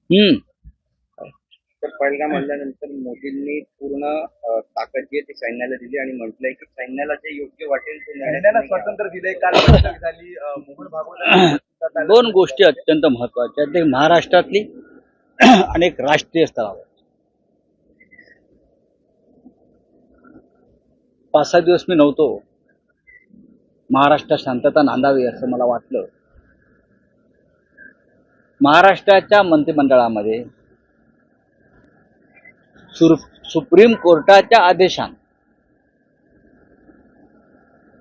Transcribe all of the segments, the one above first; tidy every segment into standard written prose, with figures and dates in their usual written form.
हम्म तर पहलगाम हल्ल्यानंतर मोदींनी पूर्ण ताकद जी आहे ती सैन्याला दिली आणि म्हटलंय की सैन्याला जे योग्य वाटेल ते सैन्याला स्वातंत्र्य दिले. काल बैठक झाली. मोहन भागवत दोन गोष्टी अत्यंत महत्वाच्या आहेत. एक महाराष्ट्रातली आणि एक राष्ट्रीय स्तरावर. 5-6 दिवस मी नव्हतो. महाराष्ट्रात शांतता नांदावी असं मला वाटलं. महाराष्ट्राच्या मंत्रिमंडळामध्ये सुप्रीम कोर्टाच्या आदेशाने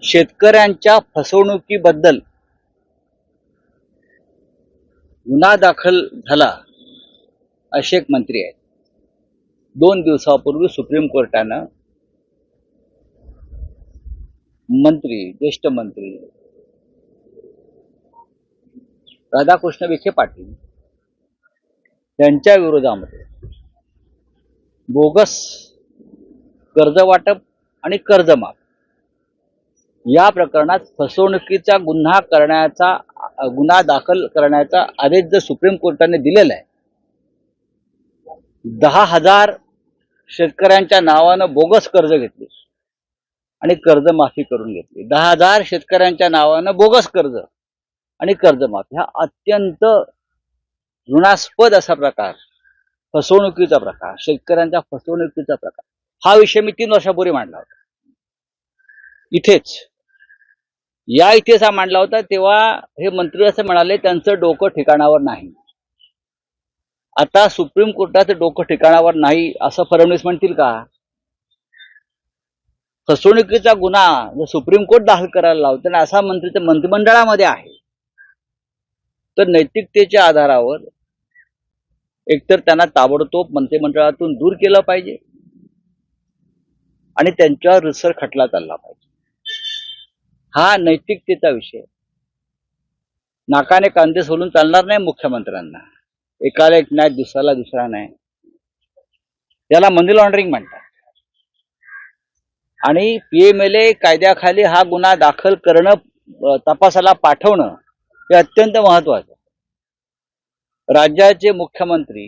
शेतकऱ्यांच्या फसवणुकीबद्दल गुन्हा दाखल झाला असे एक मंत्री आहेत. 2 दिवसापूर्वी सुप्रीम कोर्टानं ज्येष्ठ मंत्री राधाकृष्ण विखे पाटील यांच्या विरोधामध्ये बोगस कर्ज वाटप आणि कर्जमाफ या प्रकरणात फसवणुकीचा गुन्हा दाखल करण्याचा आदेश जर सुप्रीम कोर्टाने दिलेला आहे, 10,000 शेतकऱ्यांच्या नावानं बोगस कर्ज घेतले आणि कर्जमाफी करून घेतली. 10,000 शेतकऱ्यांच्या नावानं बोगस कर्ज आणि कर्जमाफी हा अत्यंत ऋणास्पद असा प्रकार, फसवणुकीचा प्रकार, शेतकऱ्यांच्या फसवणुकीचा प्रकार. हा विषय मी 3 वर्षापूर्वी मांडला होता. इथेच हा मांडला होता. तेव्हा हे मंत्री असं म्हणाले त्यांचं डोकं ठिकाणावर नाही. आता सुप्रीम कोर्टाचं डोकं ठिकाणावर नाही असं फडणवीस म्हणतील का? फसवणुकीचा गुन्हा जर सुप्रीम कोर्ट दाखल करायला लावते आणि असा मंत्री तर मंत्रिमंडळामध्ये आहे, तर नैतिकतेच्या आधारावर एकतर त्यांना ताबडतोब मंत्रिमंडळातून दूर केलं पाहिजे आणि त्यांच्यावर रितसर खटला चालला पाहिजे. हा नैतिकतेचा विषय. नाकाने कांदे सोलून चालणार नाही मुख्यमंत्र्यांना. एकाला एक न्याय, दुसऱ्याला दुसरा नाही. त्याला मनी लॉन्ड्रिंग म्हणतात. आणि पीएमएलए कायद्याखाली हा गुन्हा दाखल करणं, तपासाला पाठवणं हे अत्यंत महत्वाचं. राज्याचे मुख्यमंत्री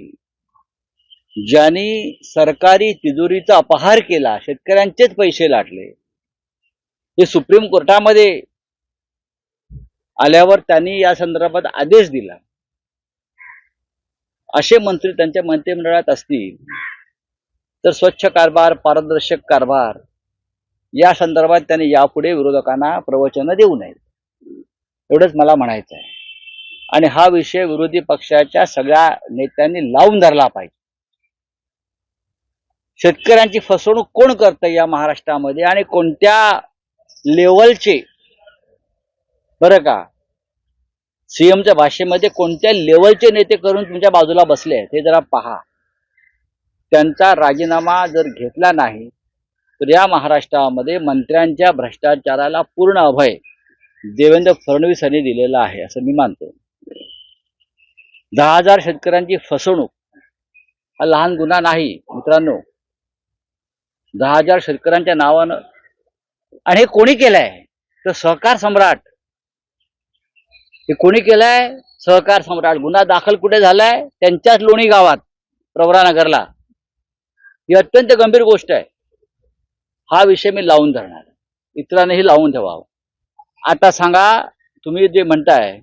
ज्यांनी सरकारी तिजोरीचा अपहार केला, शेतकऱ्यांचेच पैसे लाटले, हे सुप्रीम कोर्टामध्ये आल्यावर त्यांनी या संदर्भात आदेश दिला. असे मंत्री त्यांच्या मंत्रिमंडळात असतील तर स्वच्छ कारभार, पारदर्शक कारभार या संदर्भात त्यांनी यापुढे विरोधकांना प्रवचनं देऊ नयेत, एवढंच मला म्हणायचं आहे. आणि हा विषय विरोधी पक्षाच्या सगळ्या नेत्यांनी लावून धरला पाहिजे. शेतकऱ्यांची फसवणूक कोण करतं या महाराष्ट्रामध्ये आणि कोणत्या लेवलचे, बरं का, सीएमच्या भाषेमध्ये कोणत्या लेवलचे नेते करून तुमच्या बाजूला बसले आहेत हे जरा पहा. त्यांचा राजीनामा जर घेतला नाही तर या महाराष्ट्रामध्ये मंत्र्यांच्या भ्रष्टाचाराला पूर्ण अभय देवेंद्र फडणवीस यांनी दिलेला आहे असं मी मानतो. 10,000 शेतकऱ्यांची फसवणूक हा लहान गुन्हा नाही मित्रांनो. 10,000 शेतकऱ्यांच्या नावानं, आणि हे कोणी केलंय तर सहकार सम्राट. हे कोणी केलंय? सहकार सम्राट. गुन्हा दाखल कुठे झालाय? त्यांच्याच लोणी गावात, प्रवरानगरला. ही अत्यंत गंभीर गोष्ट आहे. हा विषय मी लावून धरणार, इतरांनीही लावून ठेवावं. आता सांगा, तुम्ही जे म्हणताय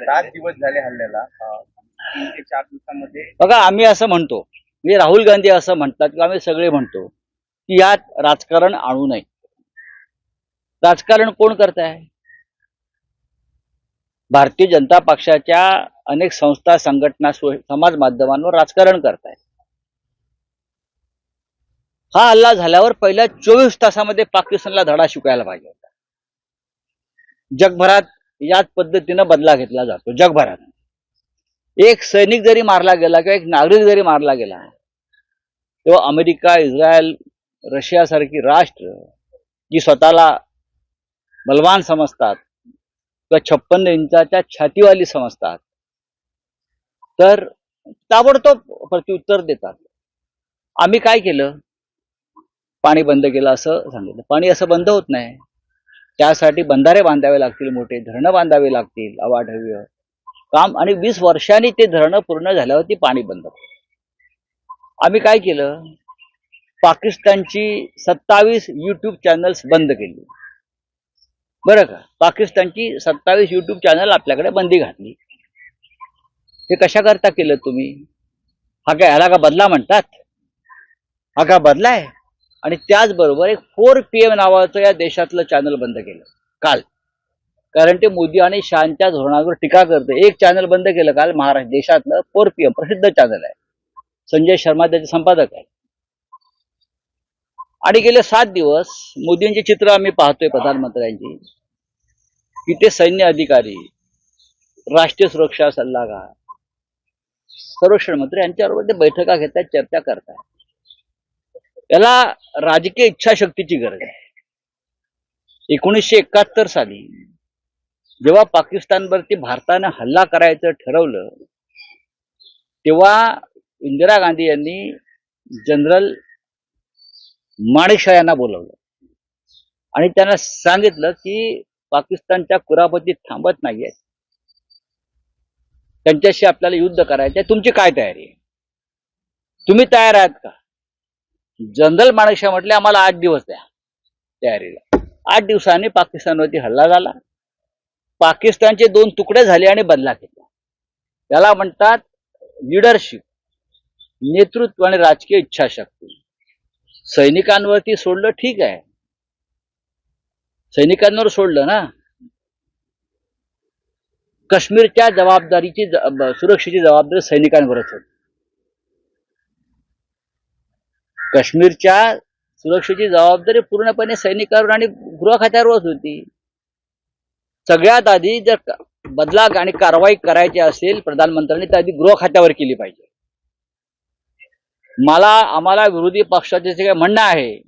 7 दिवस झाले हल्ल्याला, 3 ते 4 दिवसामध्ये बघा, आम्ही असं म्हणतो, म्हणजे राहुल गांधी असं म्हणतात किंवा आम्ही सगळे म्हणतो की यात राजकारण आणू नये. राजकारण कोण करताय? भारतीय जनता पक्षाच्या अनेक संस्था, संघटना, समाज माध्यमांवर राजकारण करताय. हा हल्ला झाल्यावर पहिल्या 24 तासामध्ये पाकिस्तानला धडा शिकायला पाहिजे होता. जगभरात याच पद्धतीनं बदला घेतला जातो. जगभरात एक सैनिक जरी मारला गेला किंवा एक नागरिक जरी मारला गेला, तेव्हा अमेरिका, इस्रायल, रशियासारखी राष्ट्र जी स्वतःला बलवान समजतात किंवा 56 इंचाच्या छातीवाली समजतात, तर ताबडतोब प्रत्युत्तर देतात. आम्ही काय केलं? पाणी बंद केलं असं सांगितलं. पाणी असं बंद होत नाही. त्यासाठी बंधारे बांधावे लागतील, मोठे धरणं बांधावे लागतील, अवाढव्य. काम आणि 20 वर्षांनी ते धरणं पूर्ण झाल्यावरती पाणी बंद पडलं. आम्ही काय केलं, पाकिस्तानची 27 युट्यूब चॅनल्स बंद केली. बरं का, पाकिस्तानची 27 युट्यूब चॅनल आपल्याकडे बंदी घातली. हे कशा करता केलं तुम्ही? हा काय, ह्याला का बदला म्हणतात? हा का बदला आहे? आणि त्याचबरोबर एक 4PM नावाचं या देशातलं चॅनल बंद केलं काल, कारण ते मोदी आणि शहांच्या धोरणावर टीका करते. एक चॅनल बंद केलं काल महाराष्ट्र देशातलं, 4PM प्रसिद्ध चॅनल आहे, संजय शर्मा त्याचे संपादक आहे. आणि गेले 7 दिवस मोदींची चित्र आम्ही पाहतोय प्रधानमंत्र्यांची, की ते सैन्य अधिकारी, राष्ट्रीय सुरक्षा सल्लागार, संरक्षण मंत्री यांच्याबरोबर ते बैठका घेतात, चर्चा करतात. याला राजकीय इच्छाशक्तीची गरज आहे. 1971 साली जेव्हा पाकिस्तानवरती भारतानं हल्ला करायचं ठरवलं, तेव्हा इंदिरा गांधी यांनी जनरल माणेकशॉ यांना बोलवलं आणि त्यांना सांगितलं की पाकिस्तानच्या कुरापती थांबत नाहीये, त्यांच्याशी आपल्याला युद्ध करायचं आहे, तुमची काय तयारी आहे, तुम्ही तयार आहात का? जनरल माणेकशॉ म्हटले आम्हाला 8 दिवस द्या तयारीला. 8 दिवसांनी पाकिस्तानवरती हल्ला झाला. पाकिस्तानचे 2 तुकडे झाले आणि बदला घेतला. त्याला म्हणतात लिडरशिप, नेतृत्व आणि राजकीय इच्छाशक्ती. सैनिकांवरती सोडलं ठीक आहे, सैनिकांवर सोडलं ना, काश्मीरच्या जबाबदारीची सुरक्षेची जबाबदारी सैनिकांवरच होती. काश्मीरच्या सुरक्षेची जबाबदारी पूर्णपणे सैनिकांवर आणि गृह खात्यावरच होती. सगळ्यात आधी जर बदला आणि कारवाई करायची असेल प्रधानमंत्र्यांनी, तर आधी गृह खात्यावर केली पाहिजे. आम्हाला विरोधी पक्षाचे जे काही म्हणणं आहे,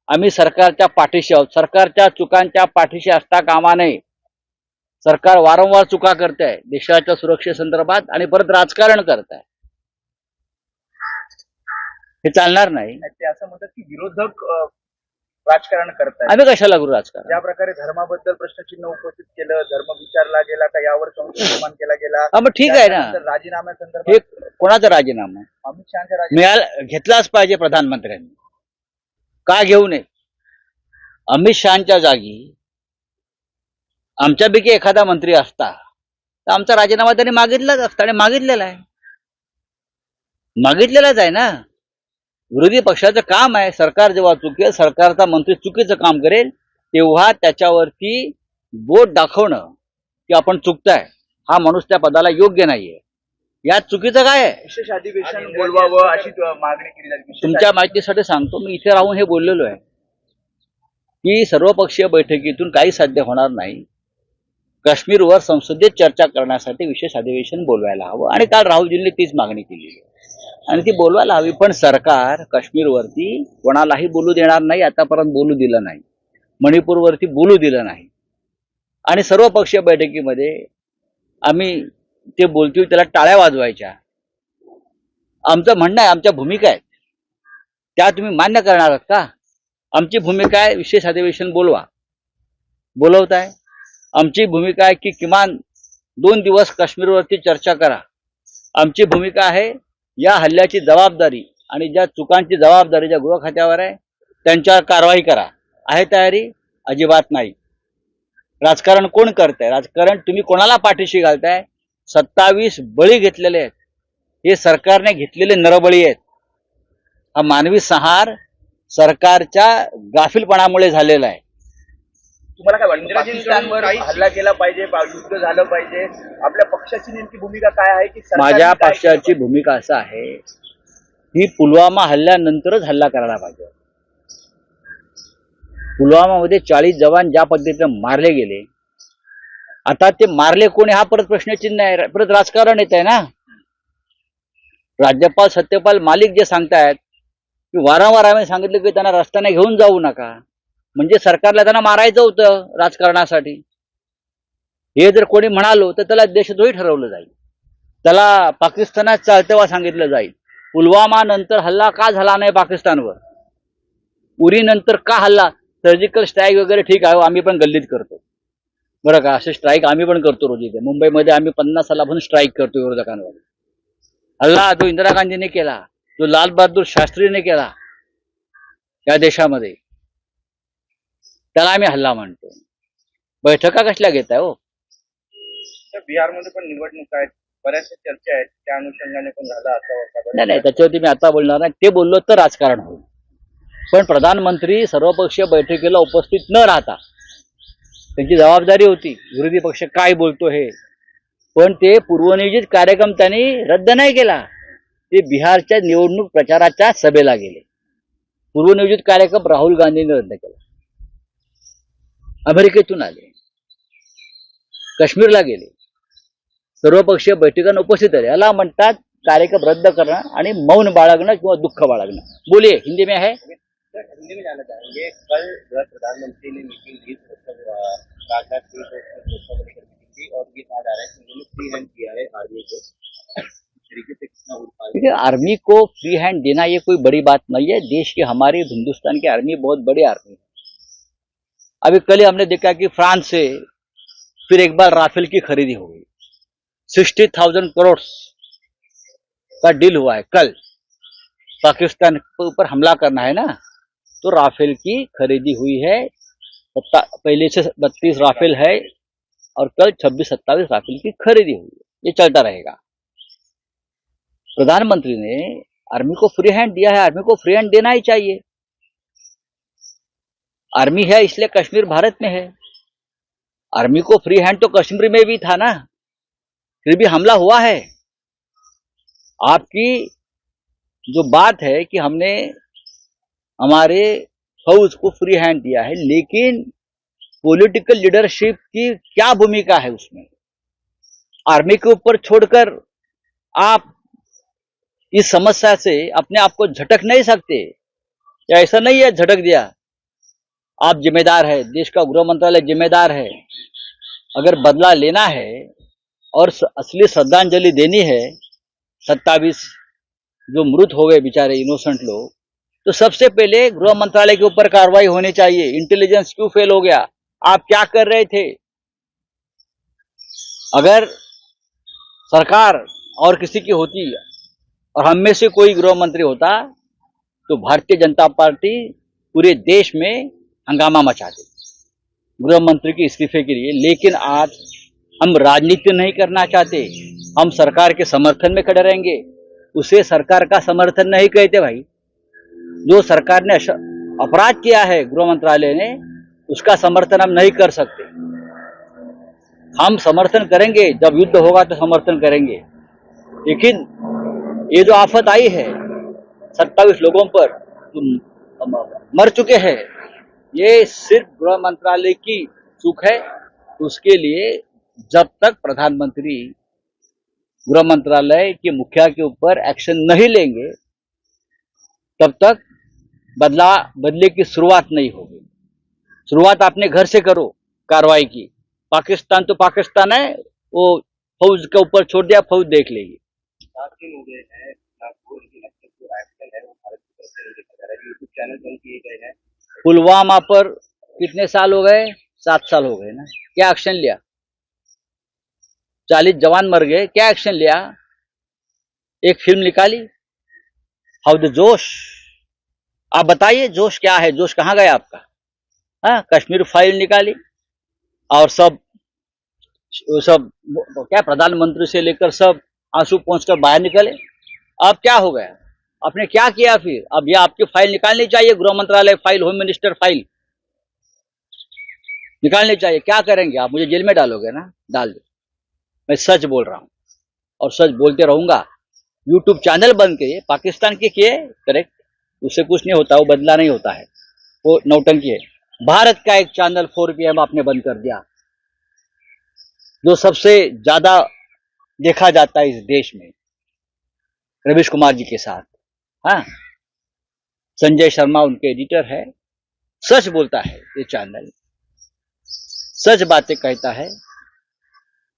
आम्ही सरकारच्या पाठीशी आहोत. सरकारच्या चुकांच्या पाठीशी असता कामा नये. सरकार वारंवार चुका करत आहे देशाच्या सुरक्षेसंदर्भात आणि परत राजकारण करत आहे. हे चालणार नाही. ते असं म्हणतात की विरोधक राजकारण करतायत. आम्ही कशाला करू राजकारण? ज्या प्रकारे धर्माबद्दल प्रश्नचिन्ह उपस्थित केलं, धर्म विचारला गेला का यावर संशय निर्माण केला गेला. मग ठीक आहे ना, राजीनाम्यासंदर्भात हे कोणाचा राजीनामा अमित शहाच्या राजीनामा घेतलाच पाहिजे प्रधानमंत्र्यांनी, का घेऊ नये? अमित शहाच्या जागी आमच्यापैकी एखादा मंत्री असता तर आमचा राजीनामा त्यांनी मागितलाच असता आणि मागितलेलाच आहे ना. विरोधी पक्षाचं काम आहे, सरकार जेव्हा चुकेल, सरकारचा मंत्री चुकीचं काम करेल, तेव्हा त्याच्यावरती बोट दाखवणं की आपण चुकताय, हा माणूस त्या पदाला योग्य नाहीये. यात चुकीचं काय आहे? विशेष अधिवेशन बोलवावं अशी मागणी केली जाते. तुमच्या माहितीसाठी सांगतो, मी इथे राहून हे बोललेलो आहे की सर्वपक्षीय बैठकीतून काही साध्य होणार नाही. काश्मीरवर संसदेत चर्चा करण्यासाठी विशेष अधिवेशन बोलवायला हवं आणि काल राहुलजींनी तीच मागणी केली आणि ती बोलवायला हवी. पण सरकार काश्मीरवरती कोणालाही बोलू देणार नाही, आतापर्यंत बोलू दिलं नाही, मणिपूरवरती बोलू दिलं नाही आणि सर्वपक्षीय बैठकीमध्ये आम्ही ते बोलतोय त्याला टाळ्या वाजवायच्या. आमचं म्हणणं आहे, आमच्या भूमिका आहेत, त्या तुम्ही मान्य करणार आहात का? आमची भूमिका आहे विशेष अधिवेशन बोलवताय. आमची भूमिका आहे की किमान 2 दिवस काश्मीरवरती चर्चा करा. आमची भूमिका आहे या हल्ल्याची जबाबदारी आणि ज्या चुकांची जबाबदारी ज्या गृह खात्यावर आहे त्यांच्यावर कारवाई करा. आहे तयारी? अजिबात नाही. राजकारण कोण करताय? राजकारण तुम्ही कोणाला पाठीशी घालताय? 27 बळी घेतलेले आहेत, हे सरकारने घेतलेले नरबळी आहेत. हा मानवी संहार सरकारच्या गाफीलपणामुळे झालेला आहे. तुम्हाला काय वाटतं, पाकिस्तानवर हल्ला केला पाहिजे, युद्ध झालं पाहिजे? आपल्या पक्षाची नेमकी भूमिका काय आहे? की माझ्या पक्षाची भूमिका असं आहे की पुलवामा हल्ल्यानंतरच हल्ला करायला पाहिजे. पुलवामामध्ये 40 जवान ज्या पद्धतीने मारले गेले, आता ते मारले कोणी हा परत प्रश्नचिन्ह आहे, परत राजकारण येत आहे ना. राज्यपाल सत्यपाल मालिक जे सांगतायत की वारंवार आम्ही सांगितलं की त्यांना रस्त्याने घेऊन जाऊ नका, म्हणजे सरकारला त्यांना मारायचं होतं राजकारणासाठी. हे जर कोणी म्हणालो तर त्याला देशद्रोही ठरवलं जाईल, त्याला पाकिस्तानात चालतेव्हा सांगितलं जाईल. पुलवामा नंतर हल्ला का झाला नाही पाकिस्तानवर? उरी नंतर का हल्ला? सर्जिकल स्ट्राईक वगैरे ठीक आहे, आम्ही पण गल्लीत करतो, बरं का, असे स्ट्राईक आम्ही पण करतो रोज इथे. मुंबईमध्ये आम्ही 50 सालापासून स्ट्राईक करतो विरोधकांवर. हल्ला जो इंदिरा गांधीने केला, जो लाल बहादूर शास्त्रीने केला या देशामध्ये, त्याला आम्ही हल्ला म्हणतो. बैठका कसल्या घेताय हो? तर बिहारमध्ये पण निवडणूक आहेत, बऱ्याचशा चर्चा आहेत, त्या अनुषंगाने पण झाला नाही नाही, असावा. त्याच्यावरती मी आता बोलणार नाही. ते बोललो तर राजकारण होईल. पण प्रधानमंत्री सर्वपक्षीय बैठकीला उपस्थित न राहता, त्यांची जबाबदारी होती विरोधी पक्ष काय बोलतो हे, पण ते पूर्वनियोजित कार्यक्रम त्यांनी रद्द नाही केला. ते बिहारच्या निवडणूक प्रचाराच्या सभेला गेले. पूर्वनियोजित कार्यक्रम राहुल गांधींनी रद्द केला. अमेरिकेतून आले, काश्मीरला गेले, सर्वपक्षीय बैठकांना उपस्थित राहिले. याला म्हणतात कार्यक्रम रद्द करणं आणि मौन बाळगणं किंवा दुःख बाळगणं. बोलिए, हिंदी में है. हिंदी में जानना चाहेंगे, कल जो प्रधानमंत्री ने मीटिंग की, कागजात की मीटिंग की, और ये कहा जा रहा है कि उन्होंने फ्री हैंड किया है आर्मी को. तरीके से कितना देखिए, आर्मी को फ्री हैंड देना ये कोई बड़ी बात नहीं है. देश की, हमारी हिंदुस्तान की आर्मी बहुत बड़ी आर्मी है. अभी कल ही हमने देखा कि फ्रांस से फिर एक बार राफेल की खरीदी हो गई. 60,000 करोड़ का डील हुआ है. कल पाकिस्तान के ऊपर हमला करना है ना, तो राफेल की खरीदी हुई है. पहले से 32 राफेल है और कल 26-27 राफेल की खरीदी हुई है. ये चलता रहेगा. प्रधानमंत्री ने आर्मी को फ्री हैंड दिया है. आर्मी को फ्री हैंड देना ही चाहिए. आर्मी है इसलिए कश्मीर भारत में है. आर्मी को फ्री हैंड तो कश्मीर में भी था ना, फिर भी हमला हुआ है. आपकी जो बात है कि हमने हमारे फौज को फ्री हैंड दिया है, लेकिन पॉलिटिकल लीडरशिप की क्या भूमिका है उसमें? आर्मी के ऊपर छोड़कर आप इस समस्या से अपने आप को झटक नहीं सकते. या ऐसा नहीं है झटक दिया, आप जिम्मेदार है, देश का गृह मंत्रालय जिम्मेदार है. अगर बदला लेना है और असली श्रद्धांजलि देनी है 27 जो मृत हो गए बेचारे इनोसेंट लोग, तो सबसे पहले गृह मंत्रालय के ऊपर कार्रवाई होनी चाहिए. इंटेलिजेंस क्यों फेल हो गया? आप क्या कर रहे थे? अगर सरकार और किसी की होती और हम में से कोई गृह मंत्री होता, तो भारतीय जनता पार्टी पूरे देश में हंगामा मचा देती गृह मंत्री के इस्तीफे के लिए. लेकिन आज हम राजनीति नहीं करना चाहते, हम सरकार के समर्थन में खड़े रहेंगे. उसे सरकार का समर्थन नहीं कहते भाई. जो सरकार ने अपराध किया है गृह मंत्रालय ने, उसका समर्थन हम नहीं कर सकते. हम समर्थन करेंगे जब युद्ध होगा तो समर्थन करेंगे. लेकिन ये जो आफत आई है 27 लोगों पर जो मर चुके हैं, ये सिर्फ गृह मंत्रालय की चूक है. उसके लिए जब तक प्रधानमंत्री गृह मंत्रालय के मुखिया के ऊपर एक्शन नहीं लेंगे, तब तक बदले की शुरुआत नहीं होगी. शुरुआत अपने घर से करो कार्रवाई की. पाकिस्तान तो पाकिस्तान है, वो फौज के ऊपर छोड़ दिया, फौज देख लेगी. 7 दिन हो गए हैं, नागपुर इलेक्शन जो एक्शन है वो भारत की तरफ से देखा जा रहा है. यूट्यूब चैनल बंद किए गए हैं. पुलवामा पर कितने साल हो गए? 7 साल हो गए ना. क्या एक्शन लिया? 40 जवान मर गए, क्या एक्शन लिया? एक फिल्म निकाली, हाउ द जोश. आप बताइए जोश क्या है? जोश कहाँ गया आपका? हाँ, कश्मीर फाइल निकाली और सब क्या प्रधानमंत्री से लेकर सब आंसू पहुंचकर बाहर निकले. अब क्या हो गया? आपने क्या किया फिर? अब ये आपकी फाइल निकालनी चाहिए, गृह मंत्रालय फाइल, होम मिनिस्टर फाइल निकालनी चाहिए. क्या करेंगे आप? मुझे जेल में डालोगे ना? डाल दो. मैं सच बोल रहा हूं और सच बोलते रहूंगा. यूट्यूब चैनल बंद किए, पाकिस्तान के किए, करेक्ट, उससे कुछ नहीं होता, वो बदला नहीं होता है, वो नौटंकी है. भारत का एक चैनल 4 PM आपने बंद कर दिया, जो सबसे ज्यादा देखा जाता है इस देश में, रवीश कुमार जी के साथ. हाँ, संजय शर्मा उनके एडिटर है. सच बोलता है ये चैनल, सच बातें कहता है.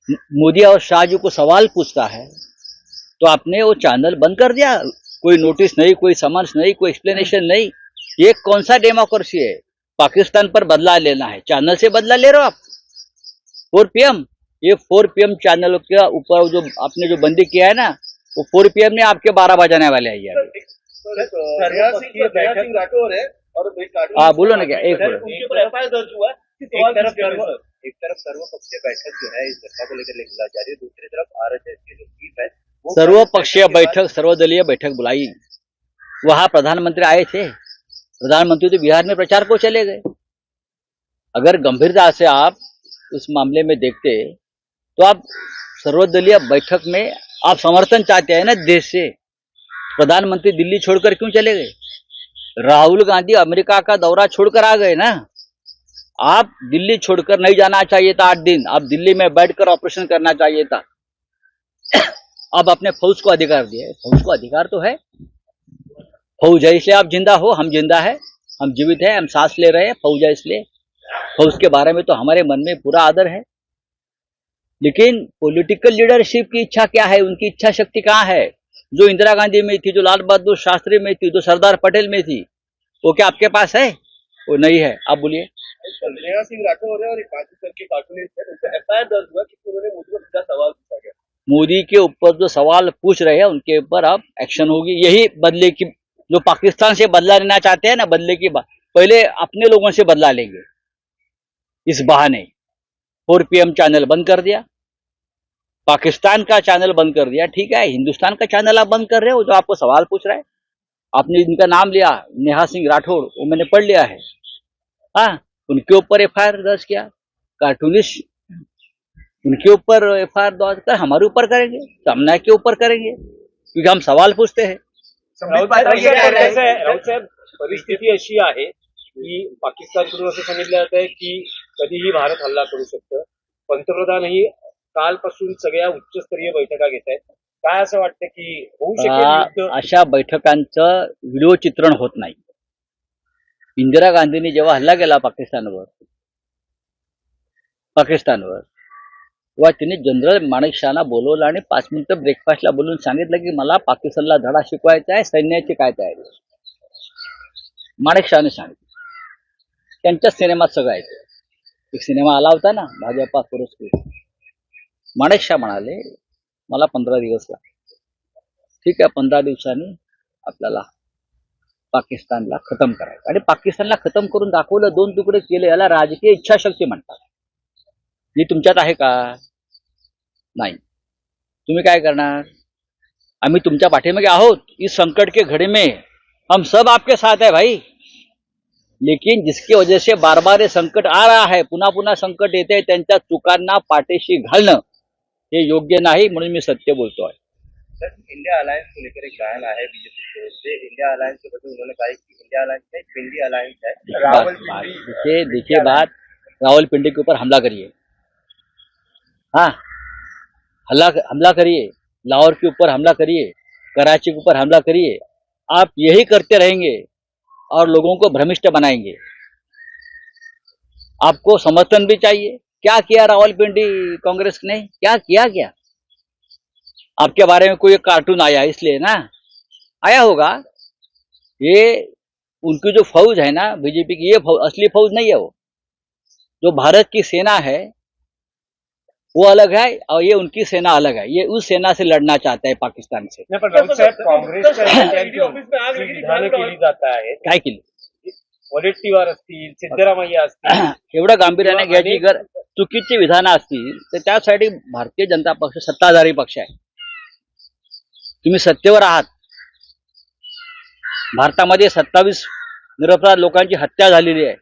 मोदी और शाह जी को सवाल पूछता है, तो आपने वो चैनल बंद कर दिया. कोई नोटिस नहीं, कोई समन्स नहीं, कोई एक्सप्लेनेशन नहीं. ये कौन सा डेमोक्रेसी है? पाकिस्तान पर बदला लेना है, चैनल से बदला ले रहे हो आप. 4 PM, ये 4 PM चैनल के ऊपर जो आपने जो बंदी किया है ना, वो 4 PM ने आपके 12 बजाने वाले हैं ये अभी। सिंह राठौर है और हाँ बोलो ना क्या, एक मिनट। उनके ऊपर एफआईआर दर्ज हुआ है कि सवाल किस तरह से? एक तरफ सर्वपक्षीय बैठक जो है इस घटना को लेकर लेकर जा रही है, दूसरी तरफ आरएसएस के जो चीफ है वो सर्वपक्षीय बैठक, सर्वदलीय बैठक बुलाई, वहां प्रधानमंत्री आए थे। प्रधानमंत्री तो बिहार में प्रचार को चले गए। अगर गंभीरता से आप उस मामले में देखते तो आप सर्वदलीय बैठक में आप समर्थन चाहते हैं ना देश से, प्रधानमंत्री दिल्ली छोड़कर क्यों चले गए? राहुल गांधी अमेरिका का दौरा छोड़कर आ गए ना। आप दिल्ली छोड़कर नहीं जाना चाहिए था 8 दिन, आप दिल्ली में बैठकर ऑपरेशन करना चाहिए था। अब अपने फौज को अधिकार दिया है, फौज को अधिकार तो है, फौज है इसलिए आप जिंदा हो, हम जिंदा है, हम जीवित है, हम सांस ले रहे हैं, फौज है इसलिए। फौज के बारे में तो हमारे मन में पूरा आदर है, लेकिन पॉलिटिकल लीडरशिप की इच्छा क्या है, उनकी इच्छा शक्ति कहाँ है? जो इंदिरा गांधी में थी, जो लाल बहादुर शास्त्री में थी, जो सरदार पटेल में थी, वो क्या आपके पास है? वो नहीं है। आप बोलिए। नेहा सिंह राठौर है और एक पाकिस्तान के कार्टूनिस्ट है, उनका एफआईआर दर्ज हुआ कि उन्होंने मोदी को सीधा सवाल पूछा गया। मोदी के ऊपर जो सवाल पूछ रहे हैं उनके ऊपर अब एक्शन होगी। यही बदले की, जो पाकिस्तान से बदला लेना चाहते हैं ना, बदले की बात पहले अपने लोगों से बदला लेंगे। इस बहाने 4 PM चैनल बंद कर दिया, पाकिस्तान का चैनल बंद कर दिया, ठीक है, हिंदुस्तान का चैनल आप बंद कर रहे हो जो आपको सवाल पूछ रहा है। आपने इनका नाम लिया, नेहा सिंह राठौर, वो मैंने पढ़ लिया है। हाँ, उनके ऊपर एफआईआर दर्ज किया, कार्टूनिस्ट उनके ऊपर एफआईआर दर्ज कर हमारे ऊपर करेंगे, सामना के ऊपर करेंगे, क्योंकि हम सवाल पूछते हैं। राऊत परिस्थिती अशी आहे की पाकिस्तानकडून असं सांगितलं जात आहे की कधीही भारत हल्ला करू शकतं. पंतप्रधानही कालपासून सगळ्या उच्चस्तरीय बैठका घेत आहेत. काय असं वाटतं की होऊ शकेल युद्ध? अशा बैठकांचं व्हिडिओ चित्रण होत नाही. इंदिरा गांधींनी जेव्हा हल्ला केला पाकिस्तानवर तेव्हा तिने जनरल माणिक शहाना बोलवलं आणि 5 मिनिटं ब्रेकफास्टला बोलून सांगितलं की मला पाकिस्तानला धडा शिकवायचा आहे, सैन्याची काय तयारी. माणिक शहाने सांगितलं. त्यांच्याच सिनेमात सगळं आहे. एक सिनेमा आला होता ना भाजपा पुरस्कृत, माणिक शहा म्हणाले मला 15 दिवस लागतील. ठीक आहे, 15 दिवसांनी आपल्याला पाकिस्तानला खतम करायचं. आणि पाकिस्तानला खतम करून दाखवलं, 2 तुकडे केले, याला राजकीय इच्छाशक्ती म्हणतात. ही तुमच्यात आहे का? नाही. तुम्ही काय करणार? आम्ही तुमच्या पाठीमागे आहोत. इस संकट के घड़ी में हम सब आपके साथ है भाई, लेकिन जिसकी वजह से बार बार ये संकट आ रहा है, पुन्हा पुन्हा संकट येते, त्यांच्या चुकांना पाठीशी घालणं हे योग्य नाही, म्हणून मी सत्य बोलतो आहे. सर, इंडिया अलायंस को लेकर एक बयान आया है बीजेपी की ओर से. इंडिया अलायंस के बदले उन्होंने कहा कि इंडिया अलायंस नहीं, पिंडी अलायंस है. देखिए बात, रावलपिंडी के ऊपर हमला करिए, हाँ, हमला करिए, लाहौर के ऊपर हमला करिए, कराची के ऊपर हमला करिए. आप यही करते रहेंगे और लोगों को भ्रमिष्ट बनाएंगे. आपको समर्थन भी चाहिए. क्या किया रावलपिंडी कांग्रेस ने? क्या किया? क्या आपके बारे में कोई कार्टून आया इसलिए ना आया होगा. ये उनकी जो फौज है ना बीजेपी की, ये असली फौज नहीं है. वो जो भारत की सेना है वो अलग है और ये उनकी सेना अलग है. ये उस सेना से लड़ना चाहता है पाकिस्तान से. नाही, पण राऊत साहेब काँग्रेसच्या नेत्यांची विधानं केली जात आहेत. काय केली? वडेट्टीवार असतील, सिद्धरामय्या असतील, एवढं गांभीर्याने घ्यायची चुकीची विधानं असतील तर त्यासाठी भारतीय जनता पक्ष सत्ताधारी पक्ष आहे. तुम्ही सत्तेवर आहात. भारतामध्ये 27 निरपराध लोकांची हत्या झालेली आहे.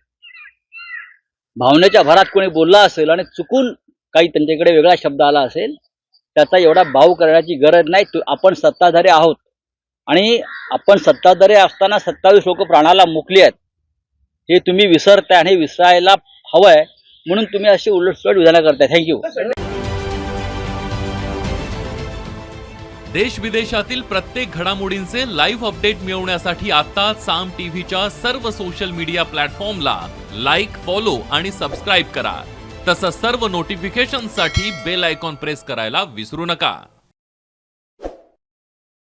भावनेच्या भरात कोणी बोलला असेल आणि चुकून काही त्यांच्याकडे वेगळा शब्द आला असेल, त्याचा एवढा बाऊ करण्याची गरज नाही. आपण सत्ताधारी आहोत आणि आपण सत्ताधारी असताना 27 लोक प्राणाला मुकली आहेत, हे तुम्ही विसरताय आणि विसरायला हवंय, म्हणून तुम्ही अशी उलटसुलट विधानं करताय. थँक्यू. देश विदेशातील प्रत्येक घडामोडींचे लाईव्ह अपडेट मिळवण्यासाठी आता साम टीव्हीच्या सर्व सोशल मीडिया प्लॅटफॉर्मला लाईक, फॉलो आणि सबस्क्राईब करा. तसंच सर्व नोटिफिकेशनसाठी बेल आयकॉन प्रेस करायला विसरू नका.